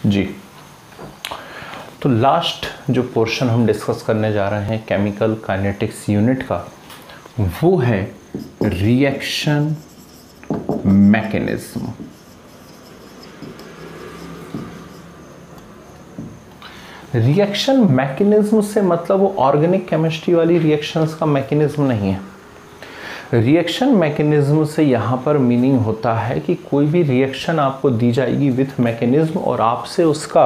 जी। तो लास्ट जो पोर्शन हम डिस्कस करने जा रहे हैं केमिकल काइनेटिक्स यूनिट का, वो है रिएक्शन मैकेनिज्म। रिएक्शन मैकेनिज्म से मतलब वो ऑर्गेनिक केमिस्ट्री वाली रिएक्शंस का मैकेनिज्म नहीं है। रिएक्शन मैकेनिज्म से यहाँ पर मीनिंग होता है कि कोई भी रिएक्शन आपको दी जाएगी विथ मैकेनिज्म और आपसे उसका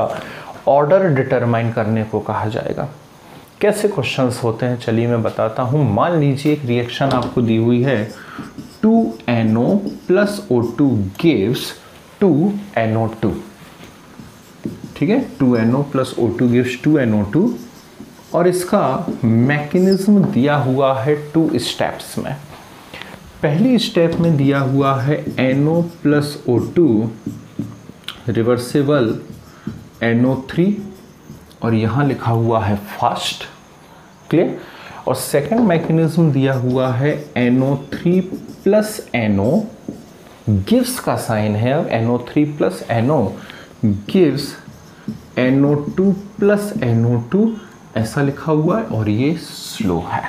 ऑर्डर डिटरमाइन करने को कहा जाएगा। कैसे क्वेश्चंस होते हैं चलिए मैं बताता हूँ। मान लीजिए एक रिएक्शन आपको दी हुई है 2NO + O2 gives 2NO2, ठीक है। 2NO + O2 gives 2NO2 और इसका मैकेनिज्म दिया हुआ है 2 स्टेप्स में। पहली स्टेप में दिया हुआ है NO + O2 रिवर्सिबल NO3 और यहाँ लिखा हुआ है फास्ट, क्लियर। और सेकंड मैकेनिज्म दिया हुआ है NO3 + NO गिव्स का साइन है अब NO3 + NO gives NO2 + NO2 ऐसा लिखा हुआ है और ये स्लो है,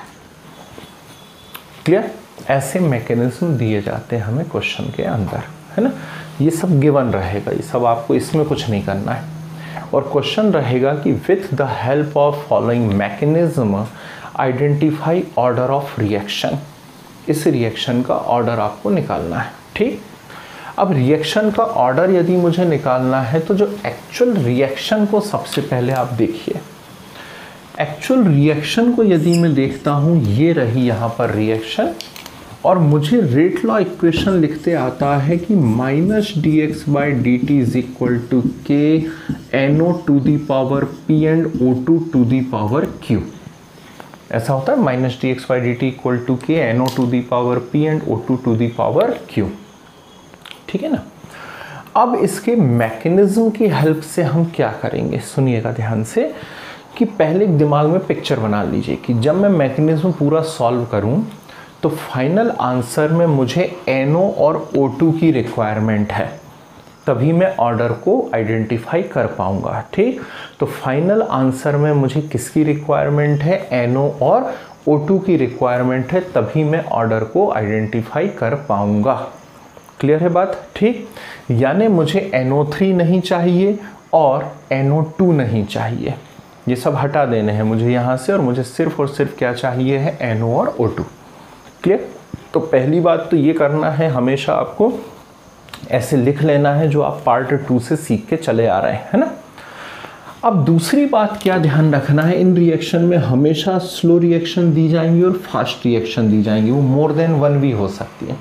क्लियर। ऐसे मैकेनिज्म दिए जाते हैं हमें क्वेश्चन के अंदर, है ना। ये सब गिवन रहेगा, ये सब आपको इसमें कुछ नहीं करना है। और क्वेश्चन रहेगा कि with the help of following mechanism identify order of reaction. इस रिएक्शन का ऑर्डर आपको निकालना है, ठीक। अब रिएक्शन का ऑर्डर यदि मुझे निकालना है तो जो एक्चुअल रिएक्शन को सबसे पहले आप देखिए। एक्चुअल रिएक्शन को यदि मैं देखता हूँ, ये रही यहाँ पर रिएक्शन और मुझे रेट लॉ इक्वेशन लिखते आता है कि -dx/dt = k NO⁻p and O2⁻q। ऐसा होता है -dx/dt = k NO⁻p and O2⁻q, ठीक है ना। अब इसके मैकेनिज्म की हेल्प से हम क्या करेंगे, सुनिएगा ध्यान से कि पहले दिमाग में पिक्चर बना लीजिए कि जब मैं मैकेनिज्म पूरा सॉल्व करूं तो फाइनल आंसर में मुझे NO और O2 की रिक्वायरमेंट है, तभी मैं ऑर्डर को आइडेंटिफाई कर पाऊंगा, ठीक। तो फाइनल आंसर में मुझे किसकी रिक्वायरमेंट है, NO और O2 की रिक्वायरमेंट है, तभी मैं ऑर्डर को आइडेंटिफाई कर पाऊंगा। क्लियर है बात, ठीक। यानी मुझे NO3 नहीं चाहिए और NO2 नहीं चाहिए, ये सब हटा देने हैं मुझे यहाँ से और मुझे सिर्फ और सिर्फ क्या चाहिए है, NO और O2, क्लियर। तो पहली बात तो ये करना है, हमेशा आपको ऐसे लिख लेना है जो आप पार्ट 2 से सीख के चले आ रहे हैं, है ना। अब दूसरी बात क्या ध्यान रखना है, इन रिएक्शन में हमेशा स्लो रिएक्शन दी जाएंगी और फास्ट रिएक्शन दी जाएंगी। वो मोर देन 1 भी हो सकती है,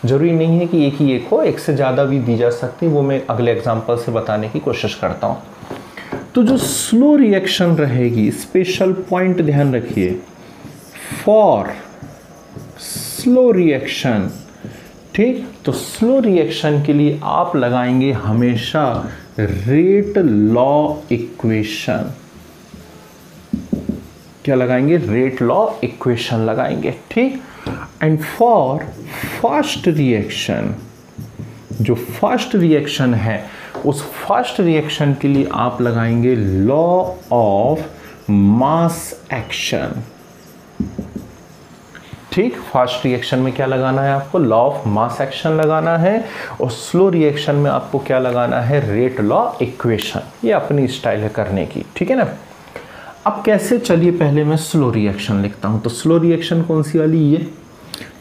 जरूरी नहीं है कि एक ही एक हो, एक से ज़्यादा भी दी जा सकती है। वो मैं अगले एग्जाम्पल से बताने की कोशिश करता हूँ। तो जो स्लो रिएक्शन रहेगी, स्पेशल पॉइंट ध्यान रखिए, फॉर स्लो रिएक्शन, ठीक। तो स्लो रिएक्शन के लिए आप लगाएंगे हमेशा रेट लॉ इक्वेशन। क्या लगाएंगे, रेट लॉ इक्वेशन लगाएंगे, ठीक। एंड फॉर फास्ट रिएक्शन, जो फास्ट रिएक्शन है उस फास्ट रिएक्शन के लिए आप लगाएंगे लॉ ऑफ मास एक्शन, ठीक। फास्ट रिएक्शन में क्या लगाना है आपको, लॉ ऑफ मास एक्शन लगाना है और स्लो रिएक्शन में आपको क्या लगाना है, रेट लॉ इक्वेशन। ये अपनी स्टाइल है करने की, ठीक है ना। अब कैसे, चलिए पहले मैं स्लो रिएक्शन लिखता हूं। तो स्लो रिएक्शन कौन सी वाली, ये।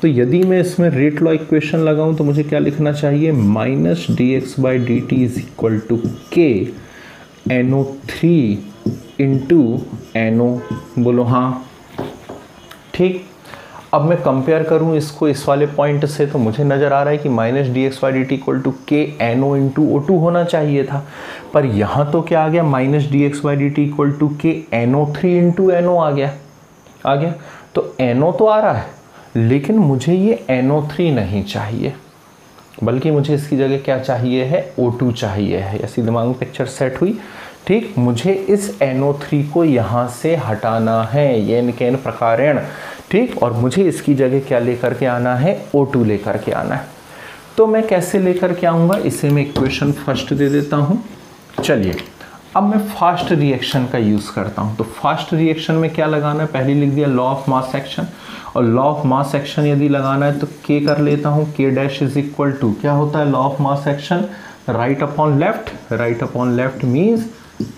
तो यदि मैं इसमें रेट लॉ इक्वेशन लगाऊं तो मुझे क्या लिखना चाहिए, -dx/dt = k NO3 × NO, बोलो हाँ, ठीक। अब मैं कंपेयर करूं इसको इस वाले पॉइंट से तो मुझे नज़र आ रहा है कि -dx/dt = k NO × O2 होना चाहिए था, पर यहाँ तो क्या आ गया, -dx/dt = k NO3 × NO आ गया। तो NO तो आ रहा है लेकिन मुझे ये NO3 नहीं चाहिए, बल्कि मुझे इसकी जगह क्या चाहिए है, O2 चाहिए है। ऐसी दिमाग में पिक्चर सेट हुई, ठीक। मुझे इस NO3 को यहाँ से हटाना है, येन केन प्रकारेण, ठीक। और मुझे इसकी जगह क्या लेकर के आना है, O2 लेकर के आना है। तो मैं कैसे लेकर के आऊँगा, इसे मैं इक्वेशन फर्स्ट दे देता हूँ। चलिए अब मैं फास्ट रिएक्शन का यूज़ करता हूँ। तो फास्ट रिएक्शन में क्या लगाना है, पहले लिख दिया लॉ ऑफ मास एक्शन, और लॉ ऑफ मास एक्शन यदि लगाना है तो के कर लेता हूँ, के डैश इज इक्वल टू क्या होता है law of mass action, right upon left, right upon left means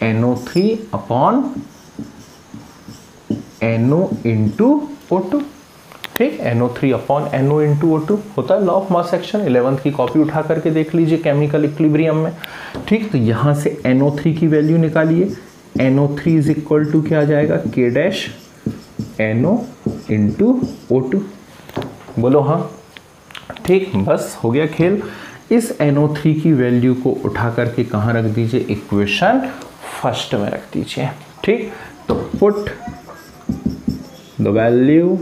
NO3 upon NO into O2, ठीक, NO3 upon NO into O2 होता है law of mass action. 11th की कॉपी उठा करके देख लीजिए केमिकल इक्विलिब्रियम में, ठीक। तो यहाँ से NO3 की वैल्यू निकालिए, NO3 इज इक्वल टू क्या आ जाएगा, के डैश NO इंटू O2, बोलो हाँ, ठीक, बस हो गया खेल। इस NO3 की वैल्यू को उठा करके कहाँ रख दीजिए, इक्वेशन फर्स्ट में रख दीजिए, ठीक। तो put the value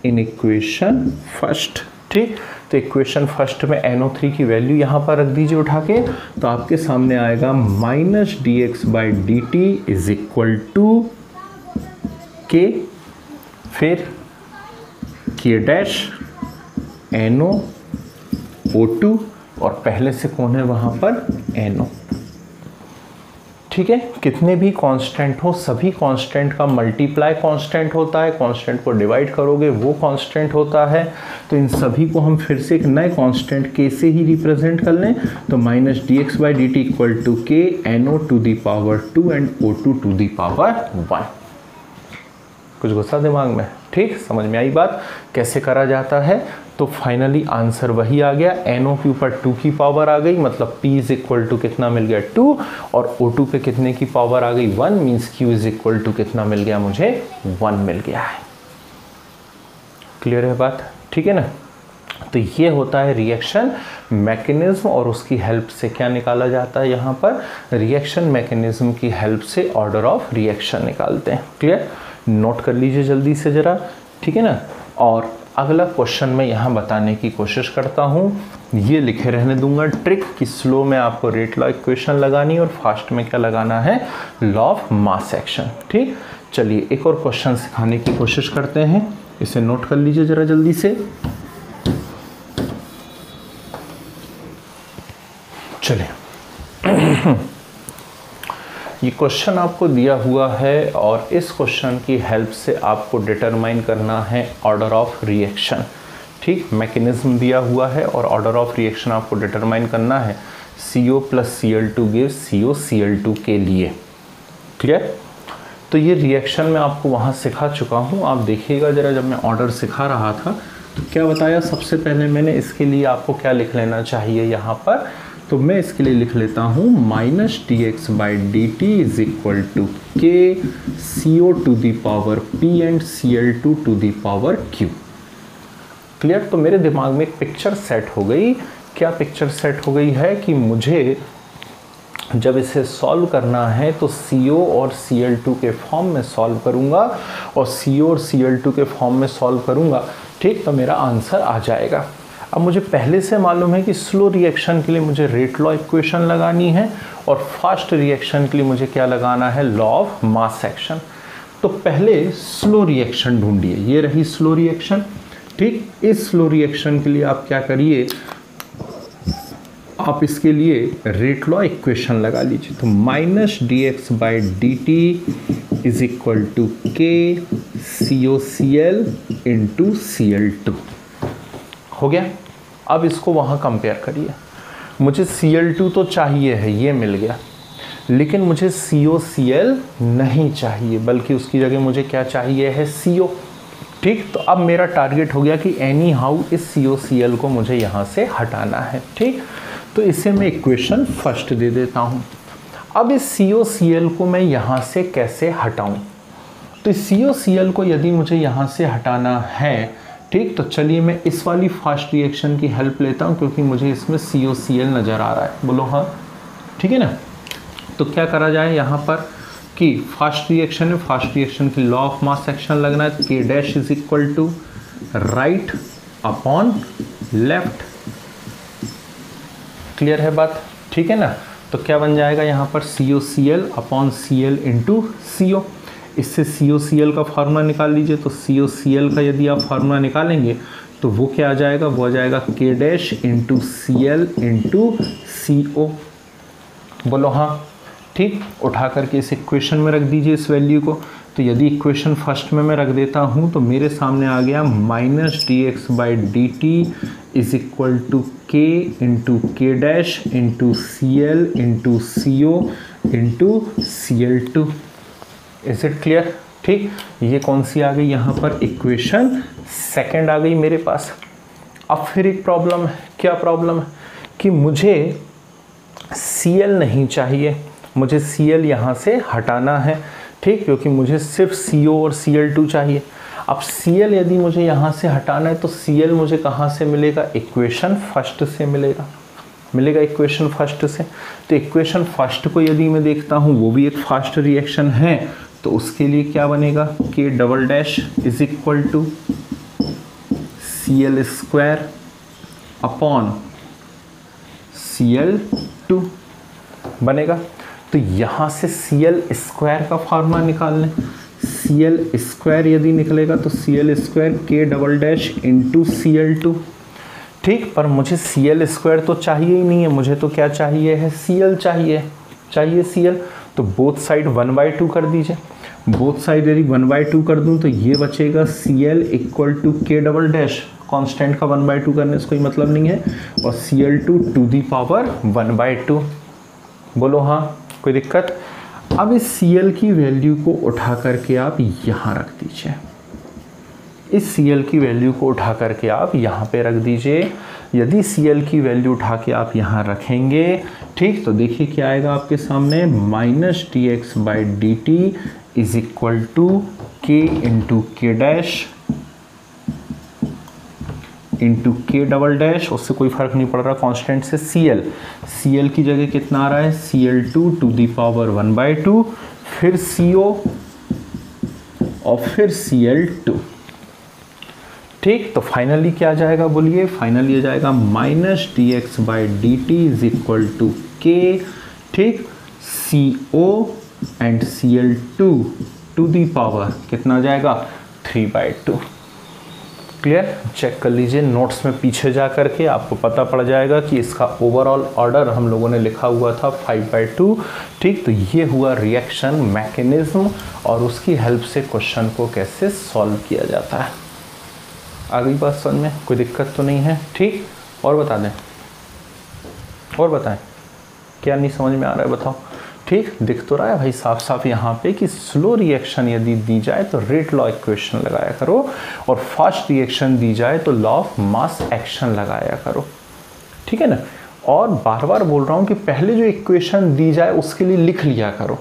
in equation first, ठीक। तो इक्वेशन फर्स्ट में NO3 की वैल्यू यहाँ पर रख दीजिए उठा के, तो आपके सामने आएगा minus dx/dt is equal to के, फिर के डैश NO O2 और पहले से कौन है वहाँ पर NO, ठीक है। कितने भी कांस्टेंट हो, सभी कांस्टेंट का मल्टीप्लाई कांस्टेंट होता है, कांस्टेंट को डिवाइड करोगे वो कांस्टेंट होता है। तो इन सभी को हम फिर से एक नए कांस्टेंट के से ही रिप्रेजेंट कर लें, तो minus dx/dt equal to K NO to the power 2 and O2 to the power 1। कुछ गुस्सा दिमाग में, ठीक, समझ में आई बात कैसे करा जाता है। तो फाइनली आंसर वही आ गया, NO के ऊपर 2 की पावर आ गई, मतलब P इज इक्वल टू कितना मिल गया 2, और O2 पे कितने की पावर आ गई 1, means Q is equal to कितना मिल गया मुझे 1 मिल गया है। क्लियर है बात, ठीक है ना। तो ये होता है रिएक्शन मैकेनिज्म, और उसकी हेल्प से क्या निकाला जाता है, यहाँ पर रिएक्शन मैकेनिज्म की हेल्प से ऑर्डर ऑफ रिएक्शन निकालते हैं। क्लियर, नोट कर लीजिए जल्दी से ज़रा, ठीक है ना। और अगला क्वेश्चन मैं यहाँ बताने की कोशिश करता हूँ, ये लिखे रहने दूंगा ट्रिक कि स्लो में आपको रेट लॉ इक्वेशन लगानी है और फास्ट में क्या लगाना है, लॉ ऑफ मास एक्शन, ठीक। चलिए एक और क्वेश्चन सिखाने की कोशिश करते हैं, इसे नोट कर लीजिए ज़रा जल्दी से। चलिए ये क्वेश्चन आपको दिया हुआ है, और इस क्वेश्चन की हेल्प से आपको डिटरमाइन करना है ऑर्डर ऑफ रिएक्शन, ठीक। मैकेनिज्म दिया हुआ है और ऑर्डर ऑफ रिएक्शन आपको डिटरमाइन करना है CO plus Cl2 gives COCl2 के लिए। क्लियर। तो ये रिएक्शन मैं आपको वहाँ सिखा चुका हूँ, आप देखिएगा ज़रा, जब मैं ऑर्डर सिखा रहा था तो क्या बताया, सबसे पहले मैंने इसके लिए आपको क्या लिख लेना चाहिए यहाँ पर, तो मैं इसके लिए लिख लेता हूँ minus dx/dt is equal to K CO to the power P and Cl2 to the power Q। Clear. तो मेरे दिमाग में एक पिक्चर सेट हो गई, क्या पिक्चर सेट हो गई है कि मुझे जब इसे सॉल्व करना है तो CO और Cl2 के फॉर्म में सॉल्व करूँगा, और CO और Cl2 के फॉर्म में सॉल्व करूँगा, ठीक, तो मेरा आंसर आ जाएगा। अब मुझे पहले से मालूम है कि स्लो रिएक्शन के लिए मुझे रेट लॉ इक्वेशन लगानी है, और फास्ट रिएक्शन के लिए मुझे क्या लगाना है, लॉ ऑफ मास एक्शन। तो पहले स्लो रिएक्शन ढूंढिए, ये रही स्लो रिएक्शन, ठीक। इस स्लो रिएक्शन के लिए आप क्या करिए, आप इसके लिए रेट लॉ इक्वेशन लगा लीजिए। तो minus dx/dt is equal to K COCl into Cl2 हो गया। अब इसको वहाँ कंपेयर करिए, मुझे Cl2 तो चाहिए है, ये मिल गया, लेकिन मुझे COCl नहीं चाहिए, बल्कि उसकी जगह मुझे क्या चाहिए है, CO, ठीक। तो अब मेरा टारगेट हो गया कि एनी हाउ इस COCl को मुझे यहाँ से हटाना है, ठीक। तो इसे मैं इक्वेशन फर्स्ट दे देता हूँ। अब इस COCl को मैं यहाँ से कैसे हटाऊँ, तो इस COCl को यदि मुझे यहाँ से हटाना है, ठीक, तो चलिए मैं इस वाली फास्ट रिएक्शन की हेल्प लेता हूँ, क्योंकि मुझे इसमें COCl नज़र आ रहा है, बोलो हाँ, ठीक है ना। तो क्या करा जाए यहाँ पर कि फास्ट रिएक्शन है, फास्ट रिएक्शन की लॉ ऑफ मास एक्शन लगना है, K dash is equal to right upon left. Clear है बात, ठीक है ना। तो क्या बन जाएगा यहाँ पर COCl upon Cl into CO। इससे COCl का फार्मूला निकाल लीजिए, तो COCl का यदि आप फार्मूला निकालेंगे तो वो क्या आ जाएगा, वो आ जाएगा के dash into Cl into CO। बोलो हाँ। ठीक, उठा करके इस इक्वेशन में रख दीजिए इस वैल्यू को। तो यदि इक्वेशन फर्स्ट में मैं रख देता हूँ तो मेरे सामने आ गया minus D X by D T is equal to K into K dash into C L into C O into C L two. Is it clear? ठीक, ये कौन सी आ गई यहाँ पर? इक्वेशन सेकंड आ गई मेरे पास। अब फिर एक प्रॉब्लम है। क्या प्रॉब्लम है? कि मुझे Cl नहीं चाहिए, मुझे Cl यहाँ से हटाना है। ठीक, क्योंकि मुझे सिर्फ CO और Cl2 चाहिए। अब Cl यदि मुझे यहाँ से हटाना है तो Cl मुझे कहाँ से मिलेगा? इक्वेशन फर्स्ट से मिलेगा। इक्वेशन फर्स्ट से। तो इक्वेशन फर्स्ट को यदि मैं देखता हूँ वो भी एक फास्ट रिएक्शन है, तो उसके लिए क्या बनेगा? K double dash is equal to Cl square upon Cl2 बनेगा। तो यहाँ से Cl स्क्वायर का फार्मूला निकाल लें। Cl स्क्वायर यदि निकलेगा तो Cl square K double dash into Cl2। ठीक, पर मुझे Cl स्क्वायर तो चाहिए ही नहीं है, मुझे तो क्या चाहिए है? Cl चाहिए Cl। तो बोथ साइड 1/2 कर दीजिए। बोथ साइड यदि 1/2 कर दूं तो ये बचेगा Cl equal to K double dash, constant का 1/2 करने से कोई मतलब नहीं है, और Cl2 टू दी पावर 1/2। बोलो हाँ, कोई दिक्कत? अब इस Cl की वैल्यू को उठा करके आप यहाँ रख दीजिए। इस Cl की वैल्यू को उठा करके आप यहाँ पे रख दीजिए। यदि Cl की वैल्यू उठा के आप यहाँ रखेंगे, ठीक, तो देखिए क्या आएगा आपके सामने? Minus D X by D T is equal to K into K dash into K double dash, उससे कोई फर्क नहीं पड़ रहा कांस्टेंट से, Cl की जगह कितना आ रहा है? Cl2 टू दी पावर 1/2, फिर CO और फिर Cl2। ठीक, तो फाइनली क्या आ जाएगा बोलिए? फाइनली आ जाएगा minus D X by D T is equal to K, ठीक, CO and Cl2 to the power कितना आ जाएगा? 3/2। क्लियर? चेक कर लीजिए नोट्स में पीछे जा करके, आपको पता पड़ जाएगा कि इसका ओवरऑल ऑर्डर हम लोगों ने लिखा हुआ था 5/2। ठीक, तो ये हुआ रिएक्शन मैकेनिज्म और उसकी हेल्प से क्वेश्चन को कैसे सॉल्व किया जाता है। आ गई बात समझ में? कोई दिक्कत तो नहीं है? ठीक, और बता दें, और बताएं क्या नहीं समझ में आ रहा है? बताओ। ठीक, दिख तो रहा है भाई साफ साफ यहाँ पे कि स्लो रिएक्शन यदि दी जाए तो रेट लॉ इक्वेशन लगाया करो, और फास्ट रिएक्शन दी जाए तो लॉ ऑफ मास एक्शन लगाया करो। ठीक है ना? और बार बार बोल रहा हूँ कि पहले जो इक्वेशन दी जाए उसके लिए लिख लिया करो,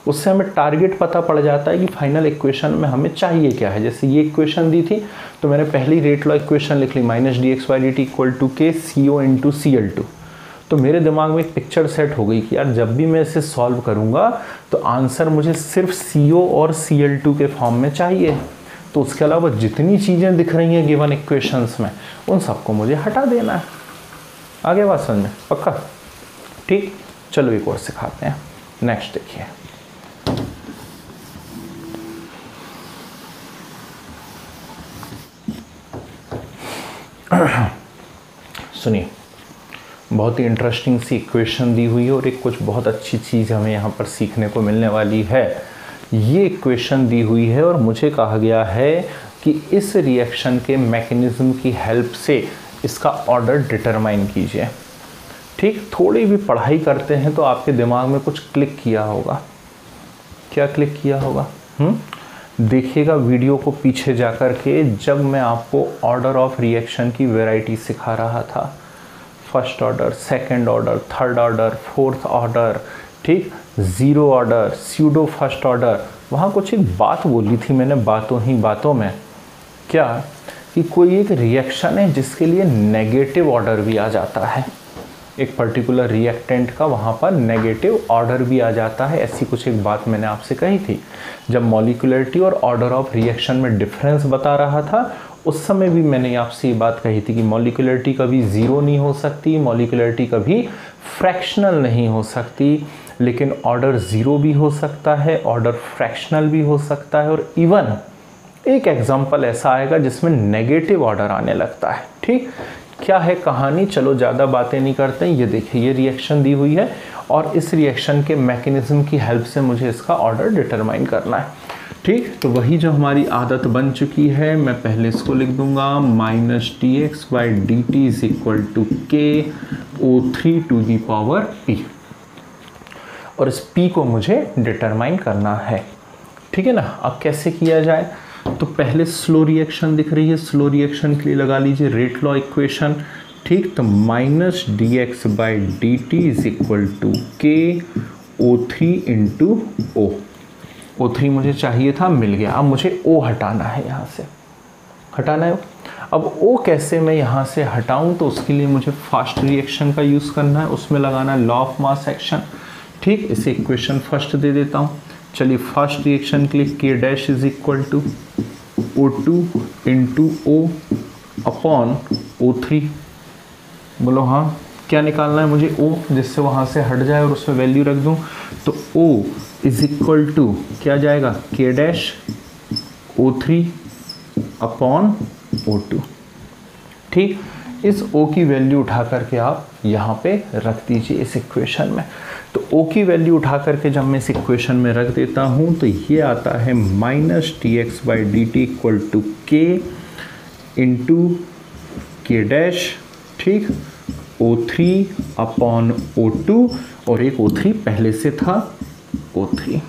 उससे हमें टारगेट पता पड़ जाता है कि फाइनल इक्वेशन में हमें चाहिए क्या है। जैसे ये इक्वेशन दी थी तो मैंने पहली रेट लॉ इक्वेशन लिख ली, minus D X by D T equal to K CO into Cl2। तो मेरे दिमाग में एक पिक्चर सेट हो गई कि यार जब भी मैं इसे सॉल्व करूँगा तो आंसर मुझे सिर्फ CO और Cl2 के फॉर्म में चाहिए। तो उसके अलावा जितनी चीज़ें दिख रही हैं गिवन इक्वेशंस में उन सबको मुझे हटा देना है। आगे बात समझ में? पक्का? ठीक, चलो एक और सिखाते हैं। नेक्स्ट देखिए, सुनिए, बहुत ही इंटरेस्टिंग सी इक्वेशन दी हुई है और एक कुछ बहुत अच्छी चीज़ हमें यहाँ पर सीखने को मिलने वाली है। ये इक्वेशन दी हुई है और मुझे कहा गया है कि इस रिएक्शन के मैकेनिज्म की हेल्प से इसका ऑर्डर डिटरमाइन कीजिए। ठीक, थोड़ी भी पढ़ाई करते हैं तो आपके दिमाग में कुछ क्लिक किया होगा। क्या क्लिक किया होगा? देखिएगा वीडियो को पीछे जा कर के, जब मैं आपको ऑर्डर ऑफ रिएक्शन की वैरायटी सिखा रहा था, first order, second order, third order, fourth order, ठीक, zero order, pseudo first order, वहाँ कुछ एक बात बोली थी मैंने बातों ही बातों में, क्या कि कोई एक रिएक्शन है जिसके लिए नेगेटिव ऑर्डर भी आ जाता है, एक पर्टिकुलर रिएक्टेंट का वहाँ पर नेगेटिव ऑर्डर भी आ जाता है। ऐसी कुछ एक बात मैंने आपसे कही थी जब मॉलिक्यूलरिटी और ऑर्डर ऑफ रिएक्शन में डिफरेंस बता रहा था। उस समय भी मैंने आपसे ये बात कही थी कि मॉलिक्यूलरिटी कभी ज़ीरो नहीं हो सकती, मॉलिक्यूलरिटी कभी फ्रैक्शनल नहीं हो सकती, लेकिन ऑर्डर ज़ीरो भी हो सकता है, ऑर्डर फ्रैक्शनल भी हो सकता है, और इवन एक एग्जाम्पल ऐसा आएगा जिसमें नेगेटिव ऑर्डर आने लगता है। ठीक, क्या है कहानी? चलो ज़्यादा बातें नहीं करते हैं। ये देखिए, ये रिएक्शन दी हुई है और इस रिएक्शन के मैकेनिज्म की हेल्प से मुझे इसका ऑर्डर डिटरमाइन करना है। ठीक, तो वही जो हमारी आदत बन चुकी है, मैं पहले इसको लिख दूंगा -dx/dt is equal to KO3 to the power P, और इस P को मुझे डिटरमाइन करना है। ठीक है ना। अब कैसे किया जाए, तो पहले स्लो रिएक्शन दिख रही है, स्लो रिएक्शन के लिए लगा लीजिए रेट लॉ इक्वेशन। ठीक, तो -dx/dt is equal to KO3 into O। O3 मुझे चाहिए था, मिल गया। अब मुझे O हटाना है, यहाँ से हटाना है। अब O कैसे मैं यहाँ से हटाऊँ, तो उसके लिए मुझे फास्ट रिएक्शन का यूज़ करना है, उसमें लगाना लॉ ऑफ मास एक्शन। ठीक, इसे इक्वेशन फर्स्ट दे देता हूँ। चलिए फास्ट रिएक्शन के लिए K dash is equal to O2 into O upon O3। बोलो हाँ, क्या निकालना है मुझे? O, जिससे वहाँ से हट जाए और उसमें वैल्यू रख दूँ। तो O इज इक्वल टू क्या जाएगा, K dash O3 upon O2। ठीक, इस O की वैल्यू उठा करके आप यहाँ पे रख दीजिए इस इक्वेशन में। तो O की वैल्यू उठा करके जब मैं इस इक्वेशन में रख देता हूँ तो ये आता है -dx/dt equal to K into K dash, ठीक, O3 अपॉन O2, और एक O3 पहले से था O3।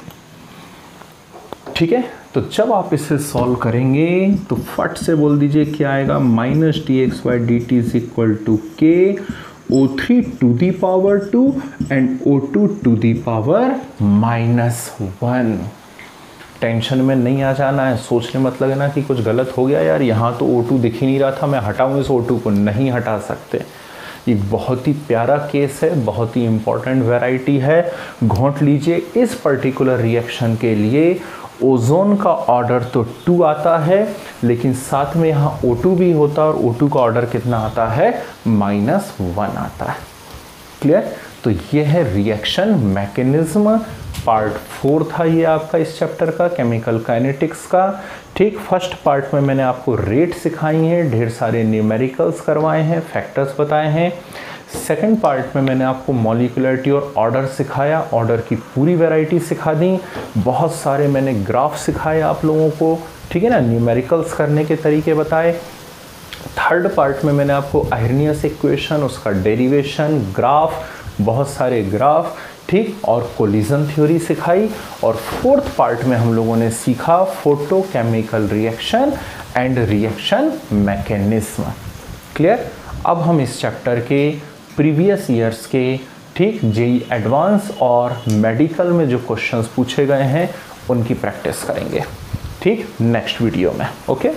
ठीक है, तो जब आप इसे सॉल्व करेंगे तो फट से बोल दीजिए क्या आएगा, -dx/dt is equal to KO3 to the power 2 and O2 to the power -1। Tension में नहीं आ जाना है, सोचने मत लगना कि कुछ गलत हो गया यार, यहाँ तो O2 दिख ही नहीं रहा था, मैं हटाऊँ इस O2 को। नहीं हटा सकते। ये बहुत ही प्यारा केस है, बहुत ही इंपॉर्टेंट वैरायटी है। घोंट लीजिए, इस पर्टिकुलर रिएक्शन के लिए ओजोन का ऑर्डर तो 2 आता है, लेकिन साथ में यहाँ O2 भी होता है, और O2 का ऑर्डर कितना आता है, -1 आता है। क्लियर। तो ये है रिएक्शन मैकेनिज्म। पार्ट 4 था ये आपका इस चैप्टर का, केमिकल काइनेटिक्स का। ठीक, फर्स्ट पार्ट में मैंने आपको रेट सिखाई हैं, ढेर सारे न्यूमेरिकल्स करवाए हैं, फैक्टर्स बताए हैं। सेकंड पार्ट में मैंने आपको मॉलिक्यूलरिटी और ऑर्डर सिखाया, ऑर्डर की पूरी वैरायटी सिखा दी। बहुत सारे मैंने ग्राफ सिखाए आप लोगों को, ठीक है ना, न्यूमेरिकल्स करने के तरीके बताए। थर्ड पार्ट में मैंने आपको आयरनियस इक्वेशन, उसका डेरिवेशन, ग्राफ, बहुत सारे ग्राफ, ठीक, और कोलिजन थ्योरी सिखाई। और फोर्थ पार्ट में हम लोगों ने सीखा photochemical reaction and reaction mechanism. Clear. अब हम इस चैप्टर के प्रीवियस ईयर्स के, ठीक, जेईई एडवांस और मेडिकल में जो क्वेश्चंस पूछे गए हैं उनकी प्रैक्टिस करेंगे, ठीक, नेक्स्ट वीडियो में। ओके।